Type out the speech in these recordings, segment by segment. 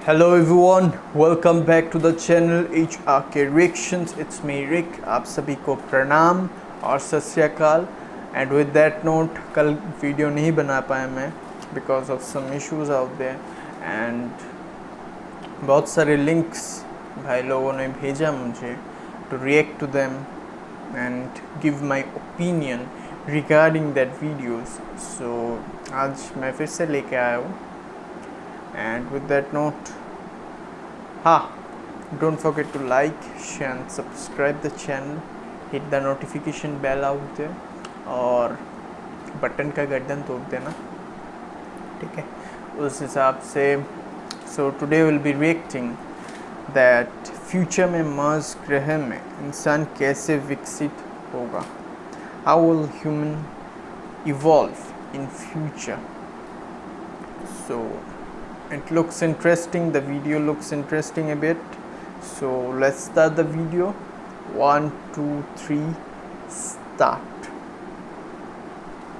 Hello everyone, welcome back to the channel HRK Reactions. It's me Rick. आप सभी को प्रणाम और सत श्री अकाल. And with that note, कल वीडियो नहीं बना पाया मैं because of some issues out there. And बहुत सारे लिंक्स भाई लोगों ने भेजा मुझे to react to them and give my opinion regarding that videos. So आज मैं फिर से लेके आया हूँ. And with that note, don't forget to like, share and subscribe the channel. Hit the notification bell out there और button का गर्दन तोड़ देना, ठीक है. उस हिसाब से so today we'll be reacting that future में मार्स ग्रह में इंसान कैसे विकसित होगा. How will human evolve in future? So it looks interesting, the video looks interesting a bit, so let's start the video. 1 2 3 start.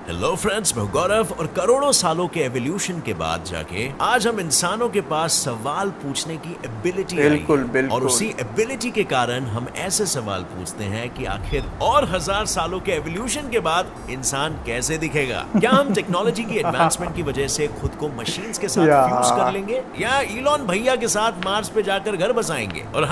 Hello friends, मैं गौरव और करोड़ों सालों के एवोल्यूशन के बाद जाके आज हम इंसानों के पास सवाल पूछने की एबिलिटी बिल्कुल. और उसी एबिलिटी के कारण हम ऐसे सवाल पूछते हैं कि आखिर और 1000 सालों के एवोल्यूशन के बाद इंसान कैसे दिखेगा. क्या हम टेक्नोलॉजी की एडवांसमेंट की वजह से खुद को मशीन्स के साथ फ्यूज कर लेंगे या इलॉन भैया के साथ मार्स पे जाकर घर बसाएंगे. और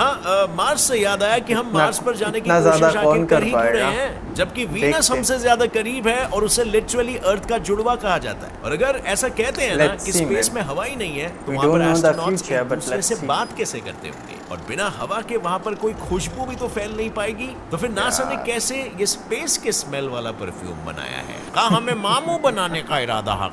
मार्स से याद आया कि हम मार्स पर जाने की कोशिश आखिर कर ही क्यों रहे हैं, जबकि वीनस हमसे ज्यादा करीब है और उसे लिटरली अर्थ का जुड़वा कहा जाता है. और अगर ऐसा कहते हैं ना कि स्पेस में हवा ही नहीं है, तो वहाँ पर एस्ट्रोनॉट्स एक दूसरे से बात कैसे करते होंगे. और बिना हवा के वहाँ पर कोई खुशबू भी तो फैल नहीं पाएगी. तो फिर नासा ने कैसे ये स्पेस के स्मेल वाला परफ्यूम बनाया है. हमें मामू बनाने का इरादा है.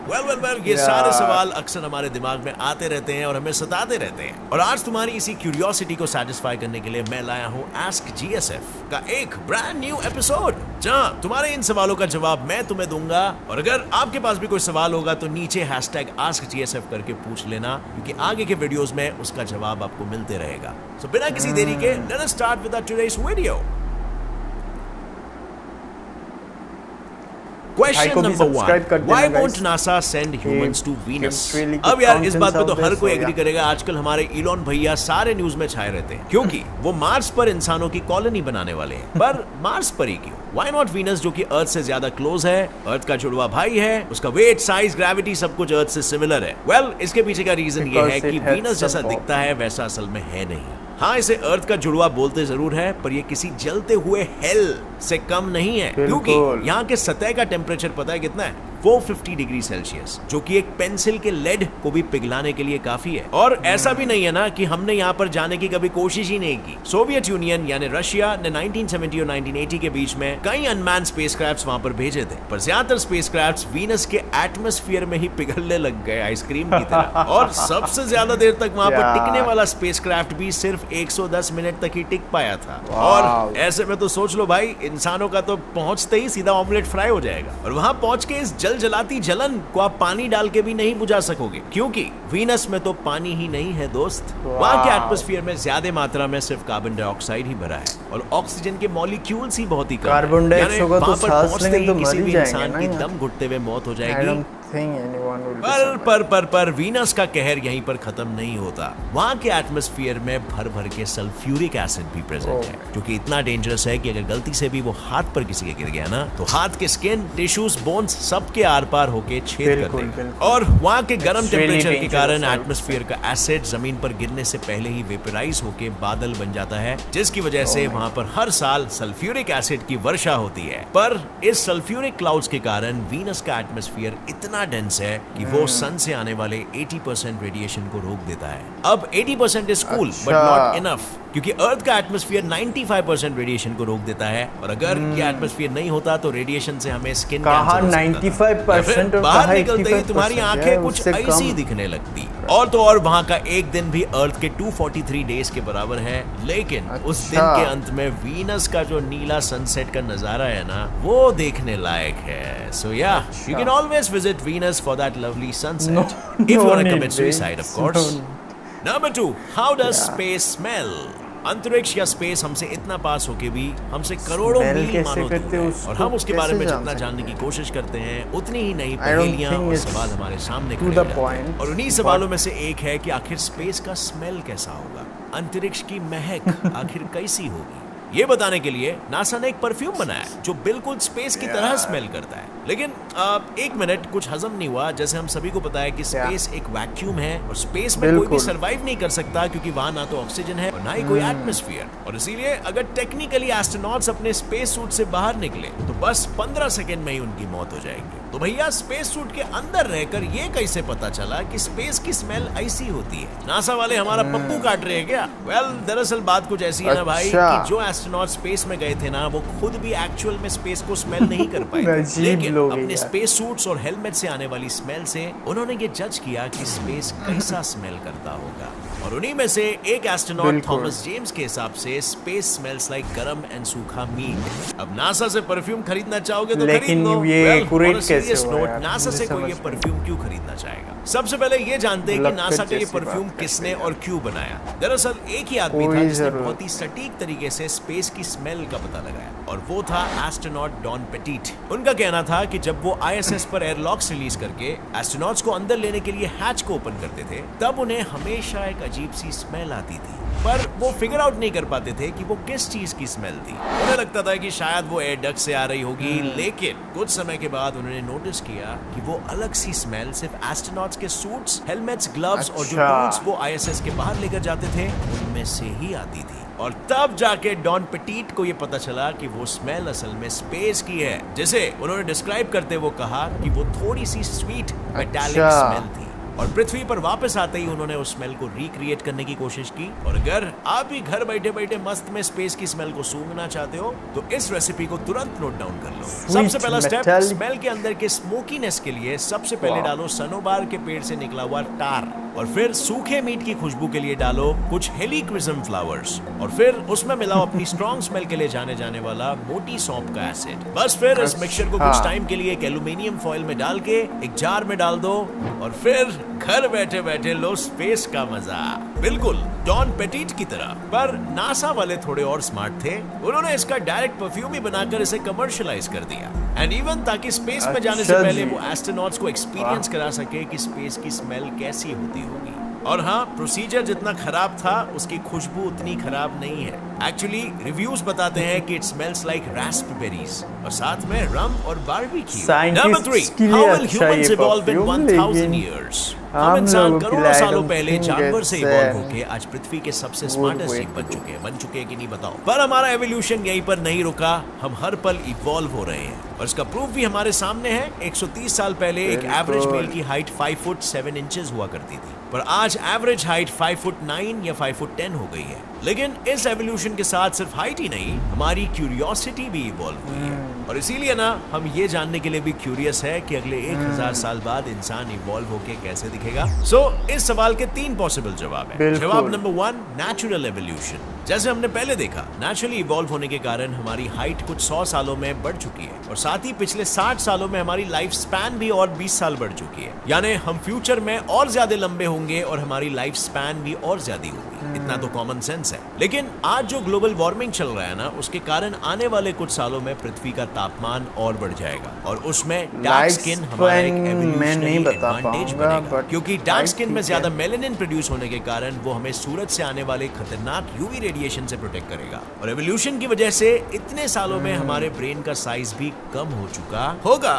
वेल ये सारे सवाल अक्सर हमारे दिमाग में आते रहते हैं और हमें सताते रहते हैं. और आज तुम्हारी इसी क्यूरियोसिटी को सेटिस्फाई करने के लिए मैं लाया हूँ आस्क जीएसएफ का एक ब्रांड न्यू एपिसोड, जहाँ तुम्हारे इन सवालों का जवाब मैं तुम्हें दूंगा. और अगर आपके पास भी कोई सवाल होगा तो नीचे #AskGSF करके पूछ लेना, क्योंकि आगे के वीडियोस में उसका जवाब आपको मिलते रहेगा. So बिना किसी देरी के let us start with today's video. Question number 1. Why won't NASA send humans to Venus? अब यार इस बात पे तो हर कोई एग्री करेगा. आजकल हमारे इलॉन भैया सारे न्यूज में छाए रहते हैं, क्योंकि वो मार्स पर इंसानों की कॉलोनी बनाने वाले हैं. पर मार्स पर ही क्यों? Why not Venus, जो कि अर्थ से ज्यादा क्लोज है, अर्थ का जुड़वा भाई है, उसका वेट, साइज, ग्रेविटी सब कुछ अर्थ से सिमिलर है. वेल, इसके पीछे का रीजन ये है कि वीनस जैसा दिखता है वैसा असल में है नहीं. इसे अर्थ का जुड़वा बोलते जरूर है, पर ये किसी जलते हुए हेल से कम नहीं है, क्योंकि यहाँ के सतह का टेम्परेचर पता है कितना है? 450 डिग्री सेल्सियस, जो कि एक पेंसिल के लेड को भी पिघलाने के लिए काफी है. और ऐसा भी नहीं है ना कि हमने यहाँ पर जाने की कभी कोशिश ही नहीं की. सोवियत यूनियन यानी रशिया ने 1970 और 1980 के बीच में कई अनमैन्ड स्पेसक्राफ्ट्स वहां पर भेजे थे, पर ज्यादातर स्पेसक्राफ्ट्स वीनस के एटमॉस्फेयर में ही पिघलने लग गए आइसक्रीम की तरह. और सबसे ज्यादा देर तक वहां पर टिकने वाला स्पेसक्राफ्ट भी सिर्फ 110 मिनट तक ही टिक पाया था. और ऐसे में तो सोच लो भाई, इंसानों का तो पहुंचते ही सीधा ऑमलेट फ्राई हो जाएगा. और वहां पहुंच के इस जलाती जलन को आप पानी डाल के भी नहीं बुझा सकोगे, क्योंकि वीनस में तो पानी ही नहीं है दोस्त. वहां के एटमॉस्फेयर में ज्यादा मात्रा में सिर्फ कार्बन डाइऑक्साइड ही भरा है और ऑक्सीजन के मॉलिक्यूल्स ही बहुत ही कम. कार्बन डाइऑक्साइड होगा तो सांस लेंगे तो मर ही इंसान की दम घुटते हुए मौत हो जाएगी. पर वीनस का कहर यहीं पर खत्म नहीं होता. वहां के एटमॉस्फेयर में भर भर के सल्फ्यूरिक एसिड भी प्रेजेंट है, जो कि इतना डेंजरस है कि अगर गलती से भी वो हाथ पर किसी के गिर गया ना, तो हाथ के स्किन, टिश्यूज, बोन्स सबके आर पार होके छेद कर देगा. और वहां के गर्म टेम्परेचर के कारण एटमॉस्फेयर का एसिड जमीन पर गिरने से पहले ही वेपराइज होके बादल बन जाता है, जिसकी वजह से वहां पर हर साल सल्फ्यूरिक एसिड की वर्षा होती है. पर इस सल्फ्यूरिक क्लाउड्स के कारण वीनस का एटमॉस्फेयर इतना डेंस है कि वो सन से आने वाले 80% रेडिएशन को रोक देता है. अब 80% is cool but not enough, क्योंकि अर्थ का एटमॉस्फेयर 95% रेडिएशन को रोक देता है. और अगर ये एटमॉस्फेयर नहीं होता तो रेडिएशन से हमें स्किन कैंसर 95% बाहर निकलते ही तुम्हारी आंखें कुछ ऐसी दिखने लगती. और तो और वहां का एक दिन भी अर्थ के 243 डेज के बराबर है. लेकिन उस दिन के अंत में वीनस का जो नीला सनसेट का नजारा है ना, वो देखने लायक है. सो या, you can always visit Venus for that lovely sunset. If you want to commit suicide, of course. Number 2, how does space smell? अंतरिक्ष या स्पेस हमसे इतना पास होके भी हमसे करोड़ों मील मानो दूर है, और हम उसके बारे में जितना जानने की कोशिश करते हैं उतनी ही नई पहेलियां और सवाल हमारे सामने खड़े हो जाते हैं। और उन्हीं सवालों में से एक है कि आखिर स्पेस का स्मेल कैसा होगा, अंतरिक्ष की महक आखिर कैसी होगी। ये बताने के लिए नासा ने एक परफ्यूम बनाया जो बिल्कुल स्पेस की तरह स्मेल करता है। लेकिन एक मिनट, कुछ हजम नहीं हुआ। जैसे हम सभी को पता है कि स्पेस एक वैक्यूम है और स्पेस में कोई भी सरवाइव नहीं कर सकता, क्योंकि वहां ना तो ऑक्सीजन है और ना ही कोई एटमॉस्फेयर। और इसीलिए अगर टेक्निकली एस्ट्रोनॉट्स अपने स्पेस सूट से बाहर निकले तो बस 15 सेकंड में ही उनकी मौत हो जाएगी। तो भैया स्पेस सूट के अंदर रहकर ये कैसे पता चला कि स्पेस की स्मेल ऐसी होती है? नासा वाले हमारा पप्पू काट रहे हैं क्या? वेल, दरअसल बात कुछ ऐसी है ना भाई, कि जो एस्ट्रोनॉट स्पेस में गए थे ना, वो खुद भी एक्चुअल में स्पेस को स्मेल नहीं कर पाए थे। लेकिन अपने स्पेस सूट्स और हेलमेट से आने वाली स्मेल से उन्होंने ये जज किया कि स्पेस कैसा स्मेल करता होगा। और उन्हीं में से एक एस्ट्रोनॉट थॉमस जेम्स के हिसाब से स्पेस स्मेल्स लाइक गरम एंड सूखा मीट। अब नासा से परफ्यूम खरीदना चाहोगे तो खरीद लो। नासा से कोई ये परफ्यूम क्यों खरीदना चाहेगा? सबसे पहले ये जानते हैं कि नासा का ये परफ्यूम किसने और क्यों बनाया। दरअसल एक ही आदमी था जिसने बहुत ही सटीक तरीके से स्पेस की स्मेल का पता लगाया, और वो था एस्ट्रोनॉट डॉन पेटिट। उनका कहना था कि जब वो ISS पर एयरलॉक्स रिलीज करके एस्ट्रोनॉट्स को अंदर लेने के लिए हैच को ओपन करते थे, तब उन्हें हमेशा एक अजीब सी स्मेल आती थी, पर वो फिगर आउट नहीं कर पाते थे कि वो किस चीज की स्मेल थी। उन्हें लगता था कि शायद वो एयर डक्ट से आ रही होगी, लेकिन कुछ समय के बाद उन्होंने नोटिस किया कि वो अलग सी स्मेल सिर्फ एस्ट्रोनॉट्स के सूट्स, हेलमेट्स, ग्लव्स और जो टूल्स वो ISS के बाहर लेकर जाते थे उनमें से ही आती थी। और तब जाके डॉन पेटिट को ये पता चला कि वो स्मेल असल में स्पेस की है, जिसे उन्होंने डिस्क्राइब करते हुए कहा कि वो थोड़ी सी स्वीट मेटालिक स्मेल थी। और पृथ्वी पर वापस आते ही उन्होंने उस स्मेल को रिक्रिएट करने की कोशिश की। और अगर आप भी घर बैठे बैठे मस्त में स्पेस की स्मेल को सूंघना चाहते हो तो इस रेसिपी को तुरंत नोट डाउन कर लो। सबसे पहला स्टेप, स्मेल के अंदर के स्मोकीनेस के लिए सबसे पहले डालो सनोबार के पेड़ से निकला हुआ टार, और फिर सूखे मीट की खुशबू के लिए डालो कुछ हेलिक्रिज्म फ्लावर्स, और फिर उसमें मिलाओ अपनी स्ट्रॉन्ग स्मेल के लिए जाने वाला मोटी सौंफ का एसिड। बस फिर इस मिक्सचर को कुछ टाइम के लिए एक एल्यूमिनियम फॉइल में डाल के एक जार में डाल दो, और फिर घर बैठे बैठे लो स्पेस का मजा, बिल्कुल डॉन पेटिट की तरह। पर नासा वाले थोड़े और स्मार्ट थे, उन्होंने इसका डायरेक्ट परफ्यूम ही बनाकर इसे कमर्शियलाइज कर दिया, एंड इवन ताकि स्पेस में जाने से पहले वो एस्ट्रोनॉट्स को एक्सपीरियंस करा सके कि स्पेस की स्मेल कैसी होती होगी। और हाँ, प्रोसीजर जितना खराब था उसकी खुशबू उतनी खराब नहीं है। एक्चुअली रिव्यूज बताते हैं कि इट स्मेल्स लाइक रास्पबेरीज, और साथ में रम और barbecue. Number 3, how will humans evolve in 1000 years? हम इंसान करोड़ों सालों पहले जानवर से इवॉल्व होके आज पृथ्वी के सबसे स्मार्टेस्ट जीव बन चुके हैं कि नहीं बताओ। पर हमारा एवोल्यूशन यहीं पर नहीं रुका, हम हर पल इवॉल्व हो रहे हैं, और इसका प्रूफ भी हमारे सामने है। 130 साल पहले एक एवरेज मेल की हाइट 5 फुट 7 इंचेस हुआ करती थी, पर आज एवरेज हाइट 5 फुट 9 या 5 फुट 10 हो गई है। लेकिन इस एवोल्यूशन के साथ सिर्फ हाइट ही नहीं, हमारी क्यूरियोसिटी भी इवॉल्व हुई है, और इसीलिए ना हम ये जानने के लिए भी क्यूरियस है कि अगले 1000 साल बाद इंसान इवॉल्व होके कैसे दिखेगा। सो इस सवाल के 3 पॉसिबल जवाब है। जवाब नंबर 1, नेचुरल एवोल्यूशन। जैसे हमने पहले देखा, नेचुरली इवॉल्व होने के कारण हमारी हाइट कुछ 100 सालों में बढ़ चुकी है, और साथ ही पिछले 60 सालों में हमारी लाइफ स्पैन भी और 20 साल बढ़ चुकी है। यानी हम फ्यूचर में और ज्यादा लंबे होंगे और हमारी लाइफ स्पैन भी और ज्यादा होगी। इतना तो कॉमन सेंस है। लेकिन आज जो ग्लोबल वार्मिंग चल रहा है ना, उसके कारण आने वाले कुछ सालों में पृथ्वी का तापमान और बढ़ जाएगा, और उसमें डार्क स्किन हमारा एक एवोल्यूशनरी एडवांटेज बनेगा, क्योंकि डार्क स्किन में ज्यादा मेलानिन प्रोड्यूस होने के कारण वो हमें सूरज से आने वाले खतरनाक यूवी रेडिएशन से प्रोटेक्ट करेगा। और एवोल्यूशन की वजह से इतने सालों में हमारे ब्रेन का साइज भी कम हो चुका होगा।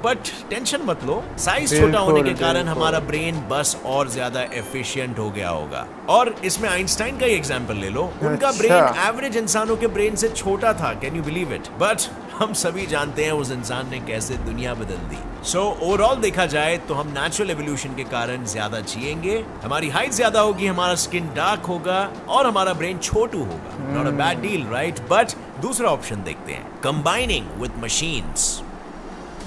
बट टेंशन मत लो, साइज छोटा होने के कारण हमारा ब्रेन बस और ज्यादा एफिशिएंट हो गया होगा। और इसमें आइंस्टाइन का ही एग्जांपल ले लो, उनका ब्रेन एवरेज इंसानों के ब्रेन से छोटा था, can you believe it? But हम सभी जानते हैं उस इंसान ने कैसे दुनिया बदल दी। सो ओवरऑल देखा जाए तो हम नेचुरल एवोल्यूशन के कारण ज्यादा जिएंगे, हमारी हाइट ज्यादा होगी, हमारा स्किन डार्क होगा, और हमारा ब्रेन छोटू होगा। Not a bad deal, right? But दूसरा ऑप्शन देखते हैं, कंबाइनिंग विद मशीन्स।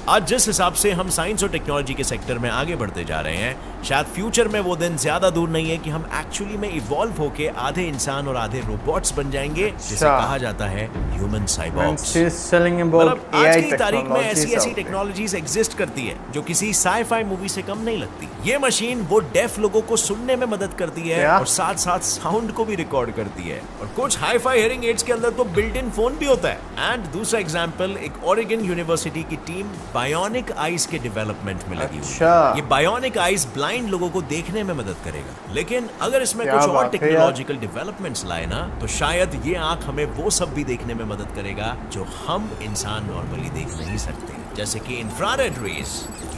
आज जिस हिसाब से हम साइंस और टेक्नोलॉजी के सेक्टर में आगे बढ़ते जा रहे हैं, शायद फ्यूचर में वो दिन ज्यादा दूर नहीं है कि हम एक्चुअली में इवॉल्व होके आधे इंसान और आधे रोबोट्स बन जाएंगे, जिसे कहा जाता है ह्यूमन साइबॉर्ग्स। मतलब आज की तारीख में ऐसी टेक्नोलॉजीज एग्जिस्ट करती है जो किसी साई-फाई मूवी से कम नहीं लगती। ये मशीन वो डेफ लोगों को सुनने में मदद करती है और साथ साथ साउंड को भी रिकॉर्ड करती है, और कुछ हाई-फाई हियरिंग एड्स के अंदर तो बिल्ट इन फोन भी होता है। एंड दूसरा एग्जांपल, एक ओरेगन यूनिवर्सिटी की टीम बायोनिक आईज के डेवलपमेंट में लगी हुई है। ये बायोनिक आईज ब्लाइंड लोगों को देखने में मदद करेगा, लेकिन अगर इसमें कुछ और टेक्नोलॉजिकल डेवलपमेंट्स लाए ना, तो शायद ये आंख हमें वो सब भी देखने में मदद करेगा जो हम इंसान नॉर्मली देख नहीं सकते, जैसे कि इंफ्रारेड रेज,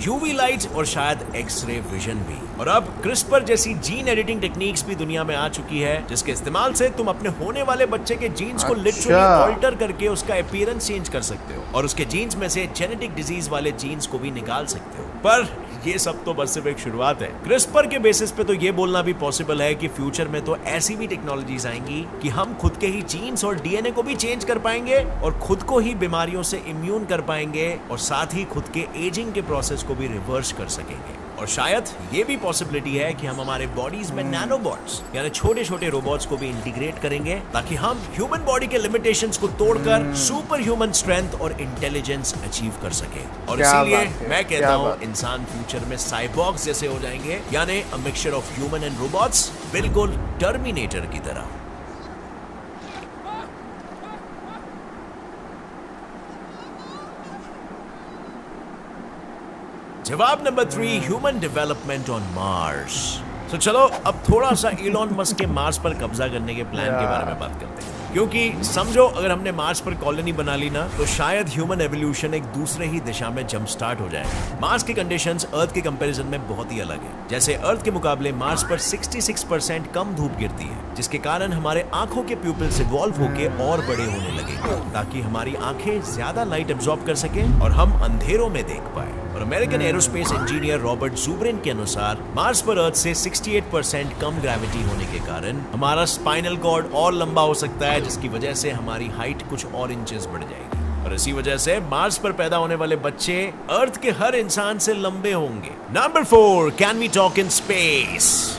यूवी लाइट और शायद एक्स-रे विजन भी। और अब क्रिस्पर जैसी जीन एडिटिंग टेक्निक्स भी दुनिया में आ चुकी है, जिसके इस्तेमाल से तुम अपने होने वाले बच्चे के जीन्स को लिटरली ऑल्टर करके उसका अपीयरेंस चेंज कर सकते हो और उसके जीन्स में से जेनेटिक डिजीज वाले जीन्स को भी निकाल सकते हो। पर ये सब तो बस सिर्फ एक शुरुआत है। क्रिस्पर के बेसिस पे तो ये बोलना भी पॉसिबल है कि फ्यूचर में तो ऐसी भी टेक्नोलॉजीज आएंगी कि हम खुद के ही जीन्स और डीएनए को भी चेंज कर पाएंगे और खुद को ही बीमारियों से इम्यून कर पाएंगे, और साथ ही खुद के एजिंग के प्रोसेस को भी रिवर्स कर सकेंगे। और शायद ये भी पॉसिबिलिटी है कि हम हमारे बॉडीज में नैनोबॉट्स यानी छोटे छोटे रोबोट्स को भी इंटीग्रेट करेंगे, ताकि हम ह्यूमन बॉडी के लिमिटेशंस को तोड़कर सुपर ह्यूमन स्ट्रेंथ और इंटेलिजेंस अचीव कर सके। और इसीलिए मैं कहता हूँ इंसान फ्यूचर में साइबॉर्ग्स जैसे हो जाएंगे, यानी a mixture of human and robots, बिल्कुल टर्मिनेटर की तरह। जवाब number 3, human development on Mars. तो चलो अब थोड़ा सा इलॉन मस्क के मार्स पर कब्जा करने के प्लान के बारे में बात करते हैं, क्योंकि समझो अगर हमने मार्स पर कॉलोनी बना ली ना, तो शायद ह्यूमन एवोल्यूशन एक दूसरे ही दिशा में जंप स्टार्ट हो जाए। मार्स की कंडीशंस अर्थ के कंपैरिजन में बहुत ही अलग है। जैसे अर्थ के मुकाबले मार्स पर 66% कम धूप गिरती है, जिसके कारण हमारे आंखों के प्यूपिल्स इवॉल्व होके और बड़े होने लगे, ताकि हमारी आंखें ज्यादा लाइट एब्जॉर्ब कर सकें और हम अंधेरों में देख पाए। और अमेरिकन एरोस्पेस इंजीनियर रॉबर्ट ज़ुब्रिन के अनुसार मार्स पर अर्थ से 68% कम ग्रेविटी होने के कारण हमारा स्पाइनल कॉर्ड और लंबा हो सकता है, जिसकी वजह से हमारी हाइट कुछ और इंचेस बढ़ जाएगी। और इसी वजह से मार्स पर पैदा होने वाले बच्चे अर्थ के हर इंसान से लंबे होंगे। Number 4, can we talk in space?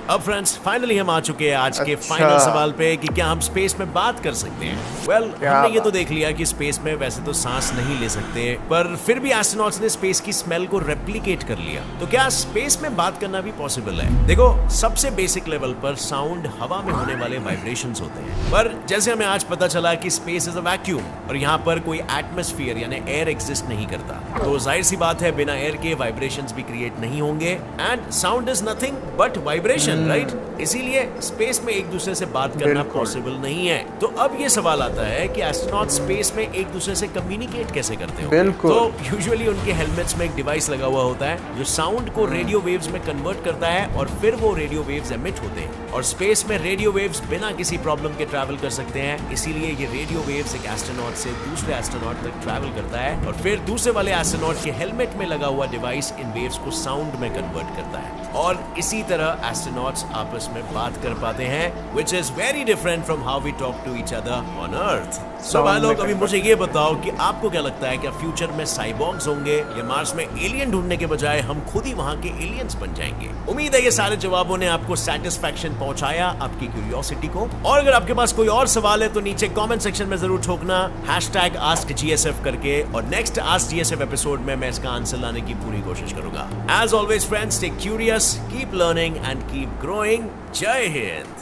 अब फ्रेंड्स फाइनली हम आ चुके हैं आज के फाइनल सवाल पे कि क्या हम स्पेस में बात कर सकते हैं। हमने ये तो देख लिया कि स्पेस में वैसे तो सांस नहीं ले सकते, पर फिर भी एस्ट्रोनॉट्स ने स्पेस की स्मेल को रेप्लिकेट कर लिया। तो क्या स्पेस में बात करना भी पॉसिबल है? देखो, सबसे बेसिक लेवल पर साउंड हवा में होने वाले वाइब्रेशंस होते हैं, पर जैसे हमें आज पता चला कि स्पेस इज अ वैक्यूम और यहाँ पर कोई एटमॉस्फेयर यानी एयर एग्जिस्ट नहीं करता, तो जाहिर सी बात है बिना एयर के वाइब्रेशंस भी क्रिएट नहीं होंगे, and sound is nothing but vibration, right? इसीलिए स्पेस में एक दूसरे से बात करना पॉसिबल नहीं है। तो अब ये सवाल आता है कि एस्ट्रोनॉट स्पेस में एक दूसरे से कम्युनिकेट कैसे करते हो? तो यूजुअली उनके हेलमेट्स में एक डिवाइस लगा हुआ होता है जो साउंड को रेडियो वेव्स में कन्वर्ट करता है और फिर वो रेडियो वेव्स एमिट होते हैं, और स्पेस में रेडियो वेव्स बिना किसी प्रॉब्लम के ट्रैवल कर सकते हैं। इसीलिए ये रेडियो वेव्स एक एस्ट्रोनॉट से दूसरे एस्ट्रोनॉट तक ट्रैवल करता है और फिर दूसरे वाले एस्ट्रोनॉट के हेलमेट में लगा हुआ डिवाइस इन वेव्स को साउंड में कन्वर्ट करता है, और इसी तरह एस्ट्रोनॉट्स आपस में बात कर पाते हैं, which is very different from how we talk to each other on Earth. So भाई लोग, अभी मुझे ये बताओ कि आपको क्या लगता है, क्या फ्यूचर में साइबॉर्ग्स होंगे या मार्स में एलियन ढूंढने के बजाय हम खुद ही वहां के एलियंस बन जाएंगे? उम्मीद है ये सारे जवाबों ने आपको सेटिस्फैक्शन पहुंचाया, आपकी क्यूरियोसिटी को। और अगर आपके पास कोई और सवाल है तो नीचे कमेंट सेक्शन में जरूर ठोकना #AskGSF करके, और नेक्स्ट Ask GSF एपिसोड में मैं इसका आंसर लाने की पूरी कोशिश करूंगा। As always friends, stay curious, keep learning and keep growing. जय Hind.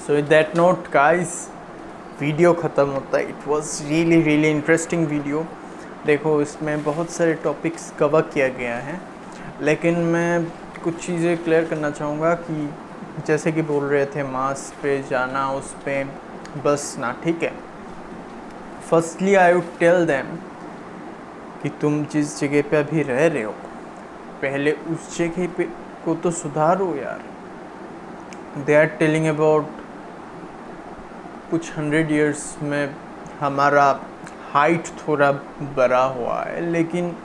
So with that note guys, video ख़त्म होता है। It was really interesting video. देखो, इसमें बहुत सारे टॉपिक्स कवर किया गया है, लेकिन मैं कुछ चीज़ें क्लियर करना चाहूँगा कि जैसे कि बोल रहे थे मार्स पे जाना, उस पर बस ना, ठीक है। Firstly I would tell them कि तुम जिस जगह पे अभी रह रहे हो, पहले उस जगह पे को तो सुधारो यार। दे आर टेलिंग अबाउट कुछ 100 years में हमारा हाइट थोड़ा बड़ा हुआ है, लेकिन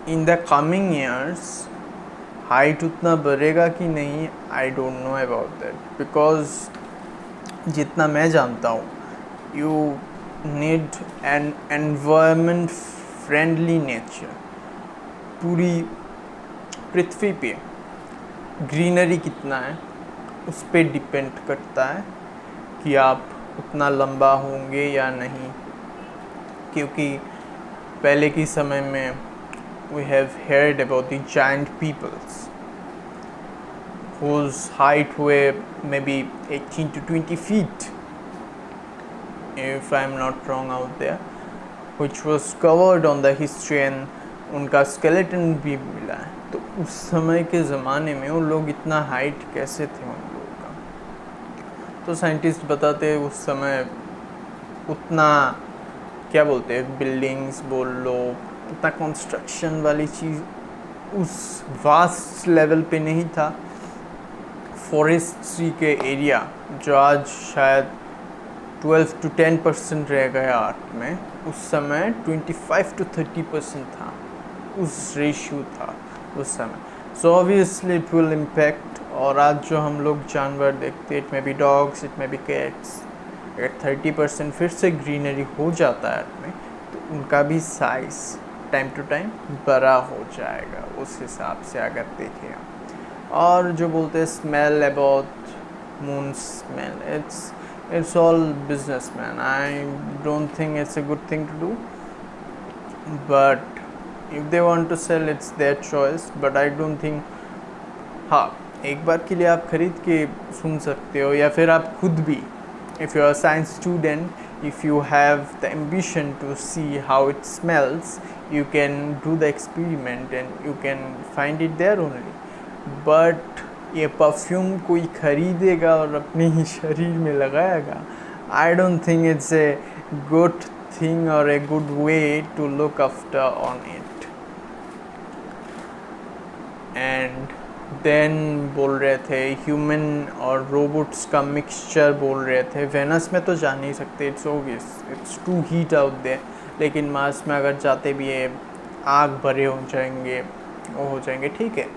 in the coming years height उतना बढ़ेगा कि नहीं, I don't know about that, because जितना मैं जानता हूँ, you need an environment friendly nature. पूरी पृथ्वी पे ग्रीनरी कितना है उस पर डिपेंड करता है कि आप उतना लंबा होंगे या नहीं, क्योंकि पहले के समय में we have heard about the giant peoples whose height were maybe 18 to 20 feet, if I'm not wrong out there, which was covered on the history and उनका skeleton भी मिला है। तो उस समय के ज़माने में वो लोग इतना हाइट कैसे थे उन लोगों का? तो साइंटिस्ट बताते हैं उस समय उतना क्या बोलते हैं, बिल्डिंग्स बोल लो, उतना कंस्ट्रक्शन वाली चीज़ उस वास्ट लेवल पे नहीं था। फॉरेस्ट्री के एरिया जो आज शायद 12 to 10% रह गया आर्ट में, उस समय 25 to 30% था, उस रेशियो था उस समय। So obviously it will impact. और आज जो हम लोग जानवर देखते, it may be dogs, it may be cats, अगर 30% फिर से ग्रीनरी हो जाता है आर्ट में, तो उनका भी साइज़ टाइम टू टाइम बड़ा हो जाएगा उस हिसाब से अगर देखें। और जो बोलते हैं smell about moon smell, it's all business man. I don't think it's a good thing to do, but if they want to sell it's their choice, but I don't think. हाँ, एक बार के लिए आप खरीद के सुन सकते हो, या फिर आप खुद भी, if you're a science student, if you have the ambition to see how it smells, you can do the experiment and you can find it there only. But ये परफ्यूम कोई खरीदेगा और अपने ही शरीर में लगाएगा, I don't think it's a good thing or a good way to look after on it. And then बोल रहे थे ह्यूमन और रोबोट्स का मिक्सचर बोल रहे थे। वेनस में तो जा नहीं सकते, it's obvious, it's too heat out there. लेकिन मार्स में अगर जाते भी है, आग भरे हो जाएंगे, वो हो जाएंगे, ठीक है।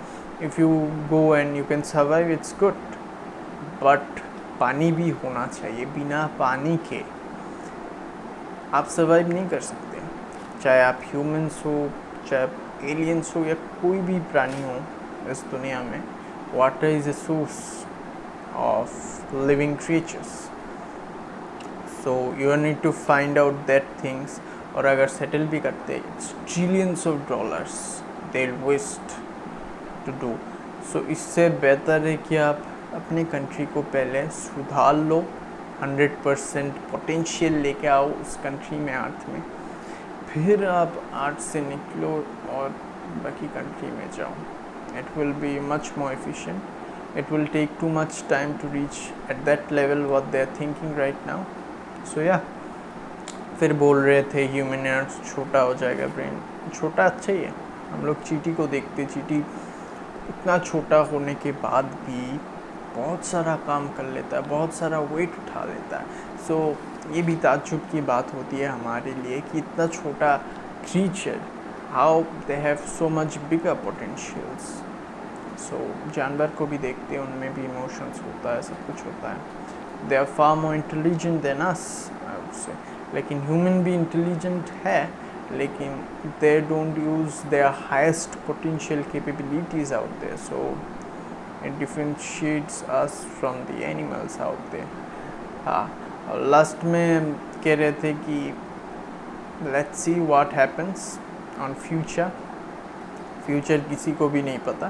If you go and you can survive, it's good, but पानी भी होना चाहिए। बिना पानी के आप सर्वाइव नहीं कर सकते, चाहे आप ह्यूमन्स हो, चाहे आप एलियंस हो, या कोई भी प्राणी हो इस दुनिया में। Water is a source of living creatures, so you need to find out that things. और अगर सेटल भी करते, it's trillions of dollars they waste to do. So इससे बेहतर है कि आप अपने कंट्री को पहले सुधार लो, 100% पोटेंशियल लेके आओ उस कंट्री में, अर्थ में, फिर आप अर्थ से निकलो और बाकी कंट्री में जाओ। It will be much more efficient. It will take too much time to reach at that level what they are thinking right now. So yeah, फिर बोल रहे थे ह्यूमन अर्थ छोटा हो जाएगा, ब्रेन छोटा अच्छा ही है। हम लोग चींटी को देखते, चींटी इतना छोटा होने के बाद भी बहुत सारा काम कर लेता है, बहुत सारा वेट उठा लेता है। सो ये भी ताज्जुब की बात होती है हमारे लिए कि इतना छोटा creature, how they have so much bigger potentials. So जानवर को भी देखते हैं, उनमें भी इमोशंस होता है, सब कुछ होता है। They are far more intelligent than us, I would say. लेकिन ह्यूमन भी इंटेलिजेंट है, लेकिन they don't use their highest potential capabilities out there, so it differentiates us from the animals out there. हाँ, और लास्ट में कह रहे थे कि let's see what happens on future किसी को भी नहीं पता,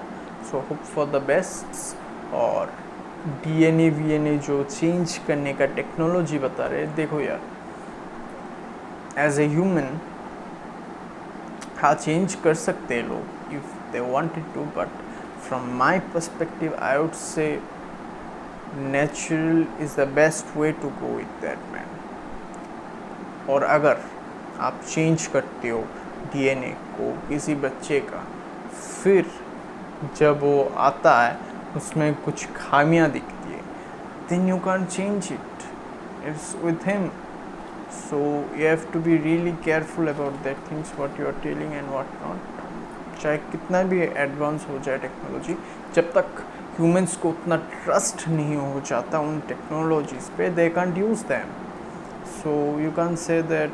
so hope for the best. और DNA VNA जो चेंज करने का टेक्नोलॉजी बता रहे, देखो यार, एज ए ह्यूमन हाँ चेंज कर सकते हैं लोग if they wanted to, but from my perspective I would say natural is the best way to go with that man. और अगर आप चेंज करते हो DNA को किसी बच्चे का, फिर जब वो आता है उसमें कुछ खामियां दिखती है, then you can't change it, it's with him. So you have to be really careful about that things what you are telling and what not. चाहे कितना भी एडवांस हो जाए टेक्नोलॉजी, जब तक ह्यूमंस को उतना ट्रस्ट नहीं हो जाता उन टेक्नोलॉजीज़ पे, they can't use them. So you can't say that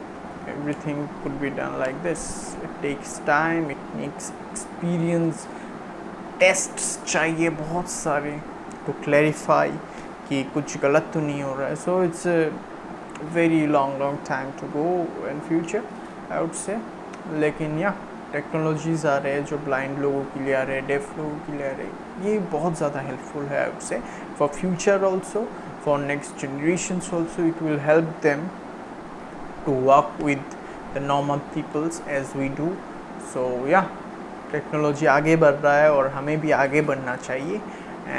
everything could be done like this. It takes time, it needs experience, tests चाहिए बहुत सारे to clarify कि कुछ गलत तो नहीं हो रहा है. So it's a very long time to go in future, I would say. लेकिन या टेक्नोलॉजीज़ आ रहे हैं जो ब्लाइंड लोगों के लिए आ रहे हैं, डेफ लोगों के लिए आ रहे हैं, ये बहुत ज़्यादा हेल्पफुल है, I would say, for future also, for next generations also. It will help them to work with the normal peoples as we do. So yeah, technology आगे बढ़ रहा है और हमें भी आगे बढ़ना चाहिए,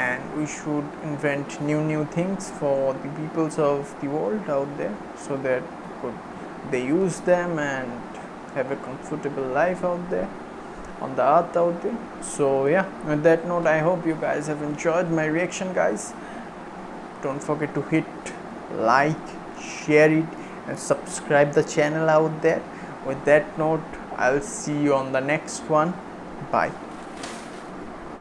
and we should invent new things for the peoples of the world out there, so that they use them and have a comfortable life out there on the earth out there. So yeah, with that note, I hope you guys have enjoyed my reaction, guys. Don't forget to hit like, share it, and subscribe the channel out there. With that note, I'll see you on the next one. Bye.